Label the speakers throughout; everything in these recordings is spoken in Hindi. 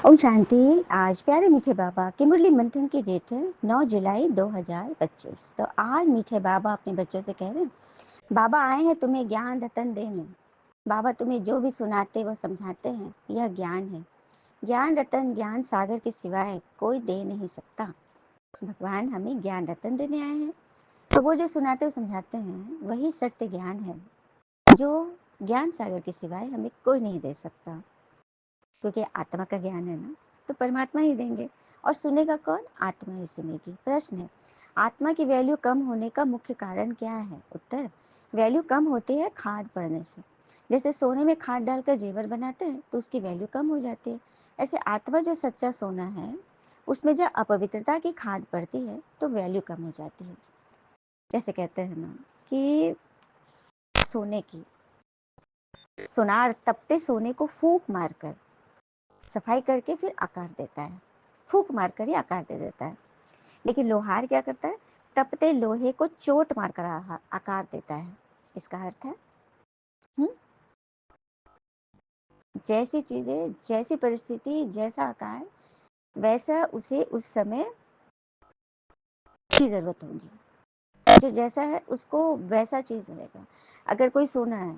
Speaker 1: ओम शांति। आज प्यारे मीठे बाबा की मुरली मंथन की डेट है 9 जुलाई 2025। तो आज मीठे बाबा अपने बच्चों से कह रहे हैं, बाबा आए हैं तुम्हें ज्ञान रतन देने। बाबा तुम्हें जो भी सुनाते वो समझाते हैं, यह ज्ञान है। ज्ञान रतन ज्ञान सागर के सिवाय कोई दे नहीं सकता। भगवान हमें ज्ञान रतन देने आए हैं, तो वो जो सुनाते वो समझाते हैं वही सत्य ज्ञान है, जो ज्ञान सागर के सिवाय हमें कोई नहीं दे सकता। क्योंकि आत्मा का ज्ञान है ना, तो परमात्मा ही देंगे। और सुनेगा कौन? आत्मा ही सुनेगी। प्रश्न है, आत्मा की वैल्यू कम होने का मुख्य कारण क्या है? उत्तर, वैल्यू कम होती है खाद पड़ने से। जैसे सोने में खाद डालकर जेवर बनाते हैं तो उसकी वैल्यू कम हो जाती है। ऐसे आत्मा जो सच्चा सोना है, उसमें जब अपवित्रता की खाद पड़ती है तो वैल्यू कम हो जाती है। जैसे कहते हैं ना कि सोने की सोनार तपते सोने को फूंक मारकर सफाई करके फिर आकार देता है, फूंक मारकर ही आकार दे देता है। लेकिन लोहार क्या करता है? तपते लोहे को चोट मारकर आकार देता है। इसका अर्थ है जैसी चीजें, जैसी परिस्थिति, जैसा आकार, वैसा उसे उस समय की जरूरत होगी। जो जैसा है उसको वैसा चीज मिलेगा। अगर कोई सोना है,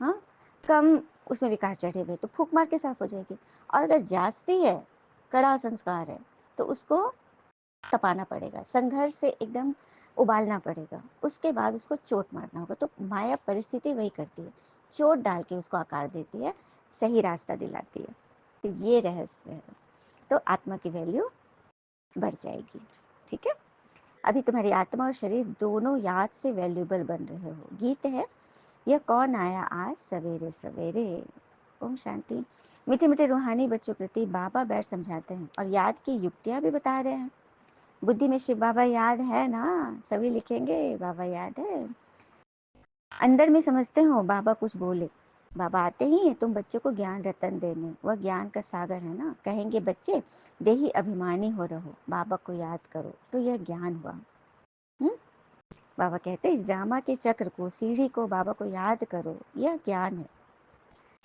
Speaker 1: हाँ, कम उसमें विकार चढ़े हुए तो फूंक मार के साफ हो जाएगी। और अगर जास्ती है, कड़ा संस्कार है, तो उसको तपाना पड़ेगा, संघर्ष से एकदम उबालना पड़ेगा, उसके बाद उसको चोट मारना होगा। तो माया परिस्थिति वही करती है, चोट डाल के उसको आकार देती है, सही रास्ता दिलाती है। तो ये रहस्य है। तो आत्मा की वैल्यू बढ़ जाएगी। ठीक है, अभी तुम्हारी आत्मा और शरीर दोनों याद से वैल्यूबल बन रहे हो। गीत है, यह कौन आया आज सवेरे सवेरे। ओम शांति। मीठे मीठे रूहानी बच्चों प्रति बाबा बैठ समझाते हैं और याद की युक्तियां भी बता रहे हैं। बुद्धि में शिव बाबा याद है ना, सभी लिखेंगे बाबा याद है। अंदर में समझते हो बाबा कुछ बोले, बाबा आते ही है तुम बच्चों को ज्ञान रतन देने। वह ज्ञान का सागर है ना। कहेंगे बच्चे देही अभिमानी हो रहो, बाबा को याद करो, तो यह ज्ञान हुआ। बाबा कहते इस ड्रामा के चक्र को, सीढ़ी को, बाबा को याद करो, यह ज्ञान है।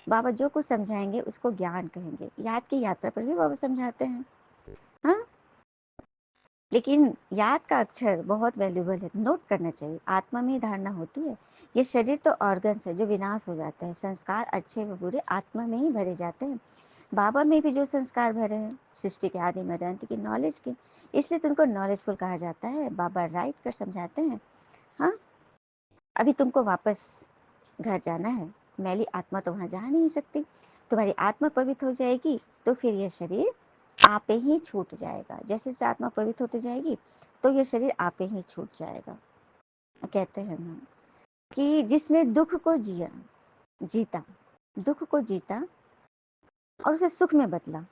Speaker 1: बाबा जो कुछ समझाएंगे उसको ज्ञान कहेंगे। याद की यात्रा पर भी बाबा समझाते हैं। हाँ, लेकिन याद का अक्षर बहुत वैल्यूबल है, नोट करना चाहिए। आत्मा में धारणा होती है, ये शरीर तो ऑर्गन्स है जो विनाश हो जाते हैं। संस्कार अच्छे व बुरे आत्मा में ही भरे जाते हैं। बाबा में भी जो संस्कार भरे हैं सृष्टि के आदि मध्य अंत की नॉलेज के, इसलिए तुमको नॉलेजफुल कहा जाता है। बाबा राइट कर समझाते हैं। हाँ, अभी तुमको वापस घर जाना है, मैली आत्मा तो वहां जा नहीं सकती। तुम्हारी आत्मा पवित्र हो जाएगी तो फिर यह शरीर आपे ही छूट जाएगा। जैसे से आत्मा पवित्र होती जाएगी तो यह शरीर आपे ही छूट जाएगा। कहते हैं ना कि जिसने दुख को जीता, दुख को जीता और उसे सुख में बदला,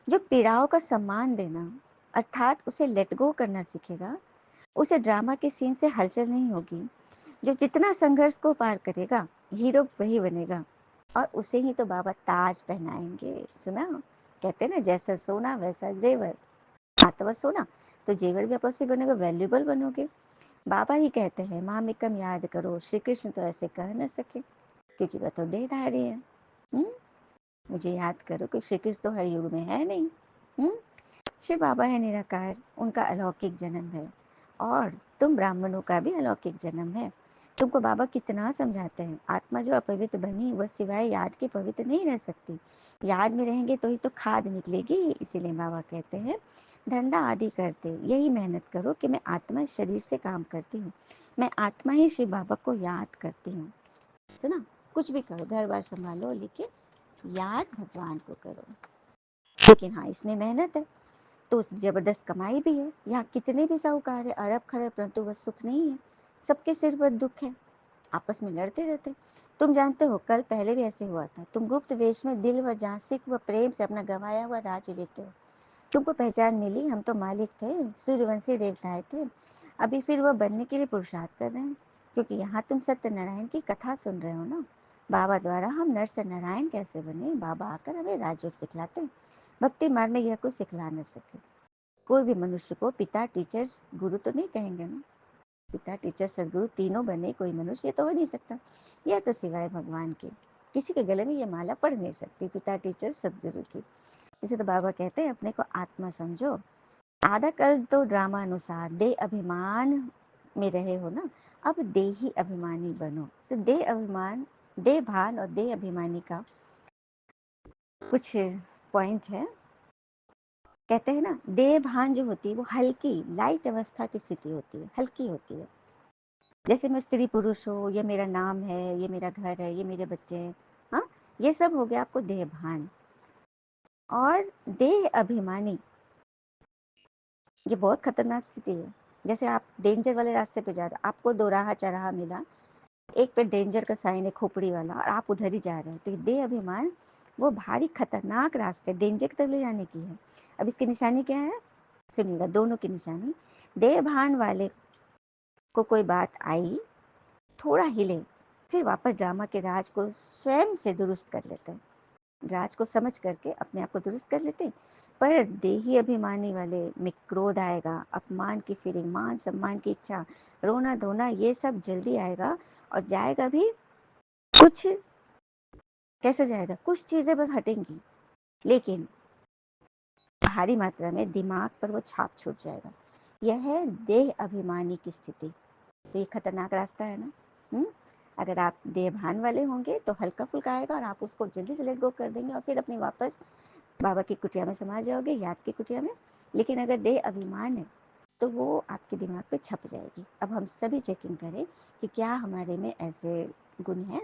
Speaker 1: जो पीड़ाओं का सम्मान देना अर्थात उसे लेट गो करना सीखेगा, उसे ड्रामा के सीन से हलचल नहीं होगी। जो जितना संघर्ष को पार करेगा हीरो वही बनेगा, और उसे ही तो बाबा ताज पहनाएंगे। सुना, कहते ना जैसा सोना वैसा जेवर। आत्मा सोना तो जेवर भी आपस में बनेगा, वैल्यूबल बनोगे। बाबा ही कहते हैं मामिकम याद करो। श्री कृष्ण तो ऐसे कह न सके क्योंकि वह तो देहधारी है। हुँ? मुझे याद करो कि श्री कृष्ण तो हर युग में है नहीं। शिव बाबा है निराकार, उनका अलौकिक जन्म है, और तुम ब्राह्मणों का भी अलौकिक जन्म है। तुमको बाबा कितना समझाते हैं, आत्मा जो अपवित्र बनी वह सिवाय याद के पवित्र नहीं रह सकती। याद में रहेंगे तो ही तो खाद निकलेगी। इसीलिए बाबा कहते हैं धंधा आदि करते यही मेहनत करो कि मैं आत्मा शरीर से काम करती हूँ, मैं आत्मा ही शिव बाबा को याद करती हूँ। सुना, कुछ भी करो, घर बार संभालो, लेकिन याद भगवान को करो। लेकिन हाँ, इसमें मेहनत है, तो जबरदस्त कमाई भी है। यहाँ कितने भी साहूकार है, अरब खरब, परंतु वह सुख नहीं है। सबके सिर पर दुख है, आपस में लड़ते रहते। तुम जानते हो कल पहले भी ऐसे हुआ था। तुम गुप्त वेश में दिल व जान, सिख व प्रेम से अपना गंवाया हुआ राज्य लेते हो। तुमको पहचान मिली, हम तो मालिक थे, सूर्यवंशी देवताएं थे। अभी फिर वह बनने के लिए पुरुषार्थ कर रहे हैं, क्योंकि यहाँ तुम सत्यनारायण की कथा सुन रहे हो ना। बाबा द्वारा हम नर से नारायण कैसे बने, बाबा आकर हमें राजयोग सिखलाते। भक्ति मार्ग में यह कुछ सिखला न सके। कोई भी मनुष्य को पिता टीचर गुरु तो नहीं कहेंगे ना। पिता टीचर सदगुरु तीनों बने कोई मनुष्य तो हो नहीं सकता। यह तो सिवाय भगवान के किसी के गले में यह माला पड़ नहीं सकती, पिता टीचर सदगुरु की। इसे तो बाबा कहते हैं अपने को आत्मा समझो। आधा कल तो ड्रामा अनुसार देह अभिमान में रहे हो ना, अब देही अभिमानी बनो। तो देह अभिमान, देह भान और देह अभिमानी का कुछ पॉइंट है। कहते हैं ना, देह भान जो होती है वो हल्की लाइट अवस्था की स्थिति होती है, हल्की होती है। जैसे मैं स्त्री पुरुष हो, ये मेरा नाम है, ये मेरा घर है, ये मेरे बच्चे हैं, हाँ, ये सब हो गया आपको देह भान। और देह अभिमानी, ये बहुत खतरनाक स्थिति है। जैसे आप डेंजर वाले रास्ते पे जा रहे हो, आपको दोराहा चौराहा मिला, एक पे डेंजर का साइन है खोपड़ी वाला, और आप उधर ही जा रहे हो, तो ये देह अभिमान वो भारी खतरनाक रास्ते डेंजर की तरफ ले जाने की है। अब इसकी निशानी क्या है, सुनिएगा, दोनों की निशानी। देह भान वाले को कोई बात आई, थोड़ा हिले, फिर वापस ड्रामा के राज को स्वयं से दुरुस्त कर लेते हैं, राज को समझ करके अपने आप को दुरुस्त कर लेते हैं। पर देही अभिमानी वाले में क्रोध आएगा, अपमान की फीलिंग, मान सम्मान की इच्छा, रोना धोना, ये सब जल्दी आएगा। और जाएगा भी कुछ, कैसे जाएगा, कुछ चीजें बस हटेंगी, लेकिन भारी मात्रा में दिमाग पर वो छाप छूट जाएगा। यह है देह अभिमानी की स्थिति। तो ये खतरनाक रास्ता है ना। अगर आप देहभान वाले होंगे तो हल्का फुल्का आएगा और आप उसको जल्दी से लेट गो कर देंगे और फिर अपनी वापस बाबा की कुटिया में समा जाओगे, याद की कुटिया में। लेकिन अगर देह अभिमान है तो वो आपके दिमाग पे छप जाएगी। अब हम सभी चेकिंग करें कि क्या हमारे में ऐसे गुण हैं।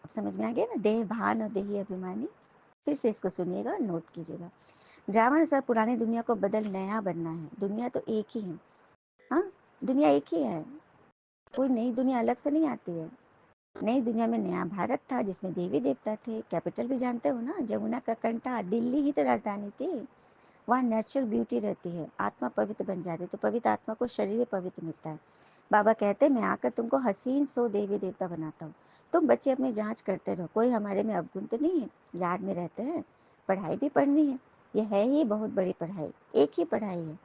Speaker 1: अब समझ में आ गया ना, देह भान और देही अभिमानी। फिर से इसको सुनिएगा, नोट कीजिएगा। ड्रामा अनुसार पुरानी दुनिया को बदल नया बनना है। दुनिया तो एक ही है, हाँ, दुनिया एक ही है, कोई नई दुनिया अलग से नहीं आती है। नई दुनिया में नया भारत था जिसमें देवी देवता थे, कैपिटल भी जानते हो ना, जमुना का कंठा, दिल्ली ही तो राजधानी थी। वहाँ नेचुरल ब्यूटी रहती है, आत्मा पवित्र बन जाती है, तो पवित्र आत्मा को शरीर में पवित्र मिलता है। बाबा कहते हैं मैं आकर तुमको हसीन सो देवी देवता बनाता हूँ। तुम बच्चे अपनी जांच करते रहो, कोई हमारे में अवगुण तो नहीं है, याद में रहते हैं, पढ़ाई भी पढ़नी है, ये है ही बहुत बड़ी पढ़ाई, एक ही पढ़ाई है।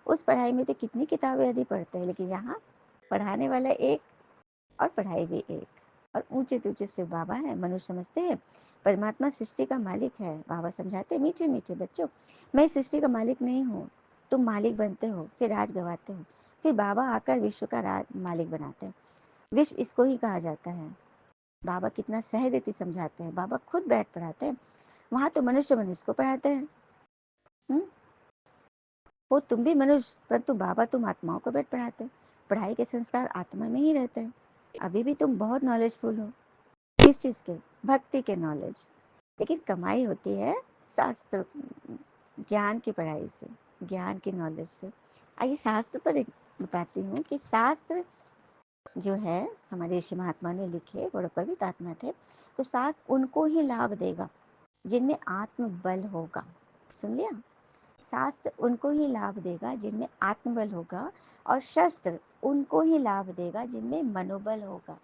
Speaker 1: उस पढ़ाई में तो कितनी किताबें यदि पढ़ते हैं, लेकिन यहाँ पढ़ाने वाला एक और पढ़ाई भी एक। और ऊंचे ऊंचे से बाबा है, मनुष्य समझते हैं परमात्मा सृष्टि का मालिक है। बाबा समझाते मीठे मीठे बच्चों, मैं सृष्टि का मालिक नहीं हूँ, तुम मालिक बनते हो, फिर राज गवाते हो, फिर बाबा आकर विश्व का राज मालिक बनाते हैं। विश्व इसको ही कहा जाता है। बाबा कितना सहजती समझाते हैं, बाबा खुद बैठ पढ़ाते हैं। वहां तो मनुष्य मनुष्य को पढ़ाते हैं। वो तुम भी मनुष्य, परंतु बाबा तुम आत्माओं को बैठ पढ़ाते हैं। पढ़ाई के संस्कार आत्मा में ही रहते हैं। अभी भी तुम बहुत नॉलेजफुल हो, किस चीज के, भक्ति के नॉलेज। लेकिन कमाई होती है शास्त्र ज्ञान की पढ़ाई से, ज्ञान की नॉलेज से। आइए शास्त्र पर एक बताती हूँ कि शास्त्र जो है हमारे ऋषि महात्मा ने लिखे, बड़े पवित्र आत्मा थे। तो शास्त्र उनको ही लाभ देगा जिनमें आत्मबल होगा। सुन लिया, शास्त्र उनको ही लाभ देगा जिनमें आत्मबल होगा, और शस्त्र उनको ही लाभ देगा जिनमें मनोबल होगा।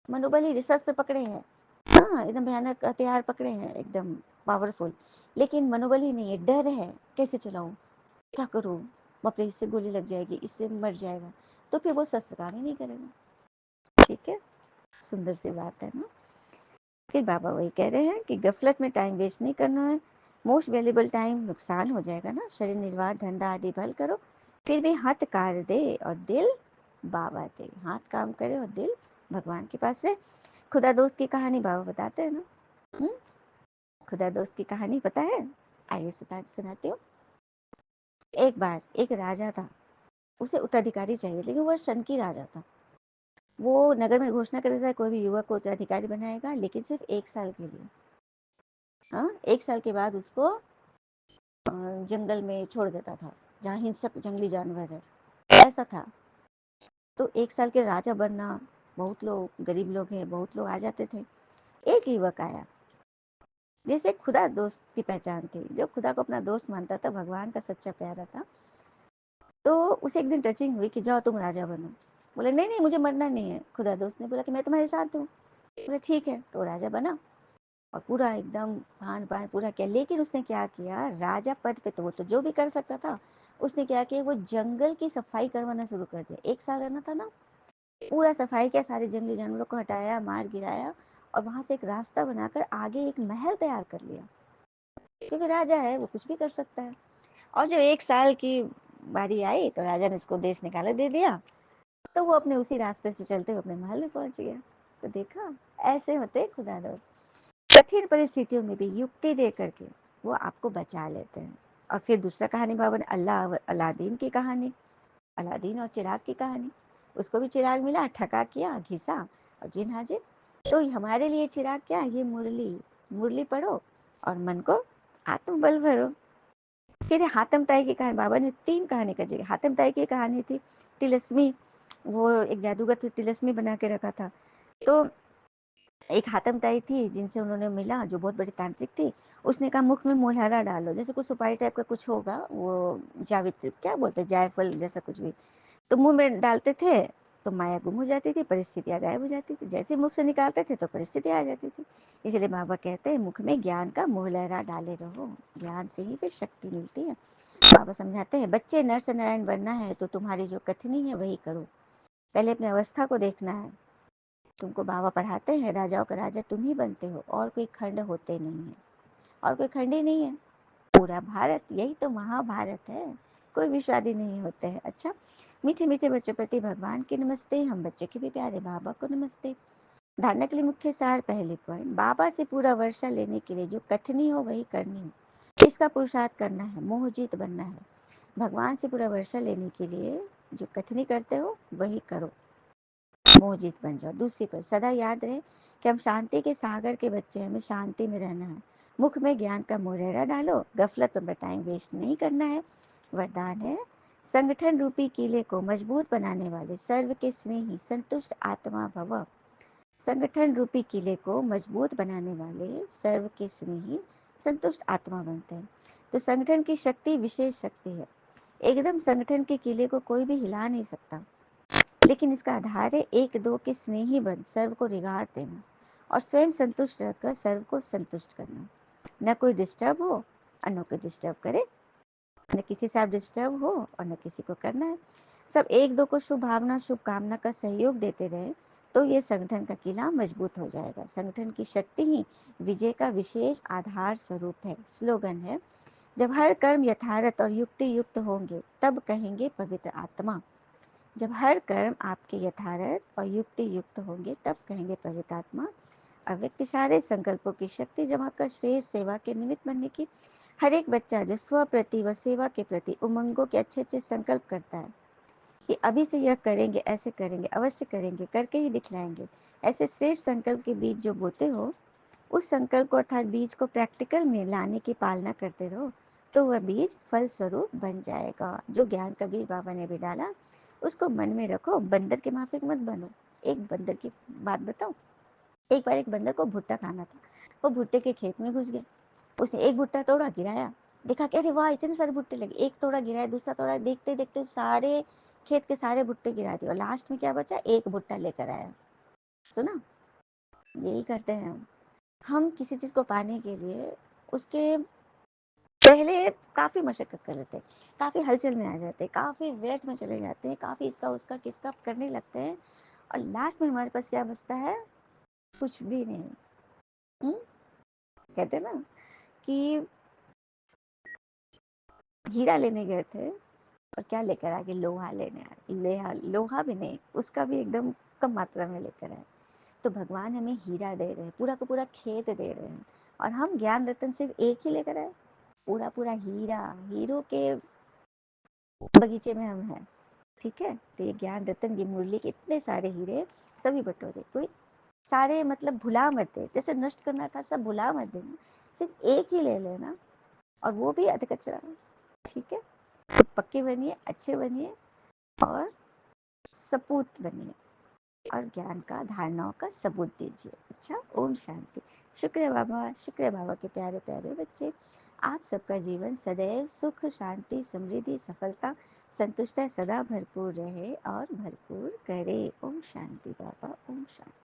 Speaker 1: मनोबल ही शस्त्र पकड़े हैं, हाँ, एकदम भयानक हथियार पकड़े हैं, एकदम पावरफुल, लेकिन मनोबल ही नहीं है, डर है, कैसे चलाऊं, क्या करूं, बाप रे इससे गोली लग जाएगी, इससे मर जाएगा, तो फिर वो शस्त्र काम ही नहीं करेगा। ठीक है, सुंदर सी बात है ना। फिर बाबा वही कह रहे हैं कि गफलत में टाइम वेस्ट नहीं करना है, मोस्ट वैल्यूबल टाइम नुकसान हो जाएगा ना, शरीर निर्वाह धंधा आदि भल करो, फिर भी हाथ कार दे और दिल बाबा दे। हाथ काम करे और दिल भगवान के पास है। खुदा दोस्त की कहानी बाबा बताते हैं ना। हुँ? खुदा दोस्त की कहानी पता है, आइए सुनाती हूँ। एक बार एक राजा था, उसे उत्तराधिकारी चाहिए, लेकिन वह सनकी राजा था। वो नगर में घोषणा कर देता है कोई भी युवक को उत्तराधिकारी बनाएगा, लेकिन सिर्फ 1 साल के लिए। हाँ, 1 साल के बाद उसको जंगल में छोड़ देता था, जहाँ हिंसक जंगली जानवर है, ऐसा था। तो 1 साल के राजा बनना, बहुत लोग गरीब लोग हैं, बहुत लोग आ जाते थे। एक युवक आया जिसे खुदा दोस्त की पहचान थी, जो खुदा को अपना दोस्त मानता था, भगवान का सच्चा प्यारा था। तो उसे एक दिन टचिंग हुई कि जाओ तुम राजा बनो। बोले नहीं नहीं मुझे मरना नहीं है। खुदा दोस्त ने बोला कि मैं तुम्हारे साथ हूँ। बोले ठीक है, तो राजा बना और पूरा एकदम खान पान पूरा किया। लेकिन उसने क्या किया, राजा पद पे तो वो तो जो भी कर सकता था, उसने क्या किया, वो जंगल की सफाई करवाना शुरू कर दिया। 1 साल रहना था ना, पूरा सफाई किया, सारे जंगली जानवरों को हटाया, मार गिराया, और वहां से एक रास्ता बनाकर आगे एक महल तैयार कर लिया। क्योंकि राजा है, वो कुछ भी कर सकता है। और जब 1 साल की बारी आई तो राजा ने उसको देश निकाला दे दिया, तो वो अपने उसी रास्ते से चलते हुए अपने महल में पहुंच गया। तो देखा, ऐसे होते हैं खुदा दोस्त। कठिन परिस्थितियों में भी युक्ति दे करके वो आपको बचा लेते हैं। और फिर दूसरा कहानी बाबा ने अलादीन की कहानी, अलादीन और चिराग की कहानी। उसको भी चिराग मिला, ठगा किया, घिसा और जिन हाजिर। तो हमारे लिए चिराग क्या, ये मुरली, मुरली पढ़ो और मन को आत्मबल भरो। फिर हातम ताई की कहानी, बाबा ने 3 कहानी का जिक्र। हातम ताई की कहानी थी तिलस्मी, वो एक जादूगर थे, तिलस्मी बना के रखा था। तो एक हातम ताई थी जिनसे उन्होंने मिला, जो बहुत बड़ी तांत्रिक थी। उसने कहा मुख में मोलहरा डालो, जैसे कुछ सुपारी टाइप का कुछ होगा, वो जावित्री क्या बोलते हैं, जायफल जैसा कुछ भी। तो मुंह में डालते थे तो माया गुम हो जाती थी, परिस्थितियां गायब हो जाती थी। जैसे मुख से निकालते थे तो परिस्थितियां आ जाती थी। इसलिए बाबा कहते हैं मुख में ज्ञान का मोहलहरा डाले रहो, ज्ञान से ही फिर शक्ति मिलती है। बाबा समझाते हैं बच्चे, नर से नारायण बनना है तो तुम्हारी जो कथनी है वही करो। पहले अपनी अवस्था को देखना है। तुमको बाबा पढ़ाते हैं राजाओं का राजा तुम ही बनते हो, और कोई खंड होते नहीं है, और कोई खंड ही नहीं है। पूरा भारत, यही तो महाभारत है। कोई विषादी नहीं होते हैं। अच्छा, मीठे मीठे बच्चों प्रति भगवान की नमस्ते, हम बच्चों के भी प्यारे बाबा को नमस्ते। धारणा के लिए मुख्य सार, पहले पॉइंट, बाबा से पूरा वर्षा लेने के लिए जो कथनी हो वही करनी हो, इसका पुरुषार्थ करना है, मोहजीत बनना है। भगवान से पूरा वर्षा लेने के लिए जो कथनी करते हो वही करो, मोहजीत बन जाओ। दूसरी पर सदा याद रहे कि हम शांति के सागर के बच्चे हैं, हमें शांति में रहना है। मुख में ज्ञान का मुरैरा डालो, गफलत में टाइम वेस्ट नहीं करना है। वरदान है, संगठन रूपी किले को मजबूत बनाने वाले सर्व के स्नेही संतुष्ट आत्मा भव। संगठन रूपी किले को मजबूत बनाने वाले सर्व के स्नेही संतुष्ट आत्मा बनते हैं। तो संगठन की शक्ति विशेष शक्ति है। एकदम संगठन के किले को कोई भी हिला नहीं सकता, लेकिन इसका आधार है एक दो के स्नेही बन सर्व को रिगार्ड देना और स्वयं संतुष्ट रहकर सर्व को संतुष्ट करना। न कोई डिस्टर्ब हो और न कोई डिस्टर्ब करे, न किसी से आप डिस्टर्ब हो और न किसी को करना है। सब एक दो को शुभ भावना शुभकामना का सहयोग देते रहे तो ये संगठन का किला मजबूत हो जाएगा। संगठन की शक्ति ही विजय का विशेष आधार स्वरूप है। स्लोगन है, जब हर कर्म यथार्थ और युक्ति युक्त होंगे तब कहेंगे पवित्र आत्मा। जब हर कर्म आपके यथार्थ और युक्ति युक्त होंगे तब कहेंगे पवित्र आत्मा। अव्यक्त सारे संकल्पों की शक्ति जमा कर श्रेष्ठ सेवा के निमित्त बनने की। हर एक बच्चा जो स्व प्रति व सेवा के प्रति उमंगों के अच्छे अच्छे संकल्प करता है कि अभी से यह करेंगे, ऐसे करेंगे, अवश्य करेंगे, करके ही दिखलाएंगे, ऐसे श्रेष्ठ संकल्प के बीज जो बोते हो, उस संकल्प को अर्थात बीज को प्रैक्टिकल में लाने की पालना करते रहो तो वह बीज फल स्वरूप बन जाएगा। जो ज्ञान का बीज बाबा ने भी डाला उसको मन में रखो, बंदर के माफिक मत बनो। एक बंदर की बात बताओ, एक बार एक बंदर को भुट्टा खाना था। वो भुट्टे के खेत में घुस गया, उसने एक भुट्टा तोड़ा, गिराया, देखा कि अरे वाह इतने सारे भुट्टे लगे, एक तोड़ा गिराया, दूसरा तोड़ा, देखते देखते सारे खेत के सारे भुट्टे गिरा दिए और लास्ट में क्या बचा, एक भुट्टा लेकर आया। सुना, यही करते हैं हम किसी चीज को पाने के लिए उसके पहले काफी मशक्कत कर लेते हैं, काफी हलचल में आ जाते हैं, काफी व्यर्थ में चले जाते हैं, काफी इसका उसका किसका करने लगते हैं और लास्ट में हमारे पास क्या बचता है, कुछ भी नहीं। हुँ? कहते हैं ना कि हीरा लेने गए थे और क्या लेकर आ गए, लोहा लेने आए, लोहा लोहा भी नहीं, उसका भी एकदम कम मात्रा में लेकर आए। तो भगवान हमें हीरा दे रहे हैं, पूरा का पूरा खेत दे रहे हैं और हम ज्ञान रतन सिर्फ एक ही लेकर आए, पूरा पूरा हीरा, हीरो के बगीचे में हम हैं। ठीक है, तो ये ज्ञान रतन, ये मुरली के इतने सारे हीरे सभी बटोरे, कोई सारे मतलब भुला मत दे, जैसे नष्ट करना था सब भुला मत देना, सिर्फ एक ही ले लेना और वो भी अध कचरा। ठीक है, तो पक्के बनिए, अच्छे बनिए और सपूत बनिए और ज्ञान का धारणाओं का सबूत दीजिए। अच्छा, ओम शांति। शुक्र है बाबा, शुक्र है बाबा के प्यारे प्यारे बच्चे। आप सबका जीवन सदैव सुख शांति समृद्धि सफलता संतुष्टता सदा भरपूर रहे और भरपूर करे। ओम शांति बाबा, ओम शांति।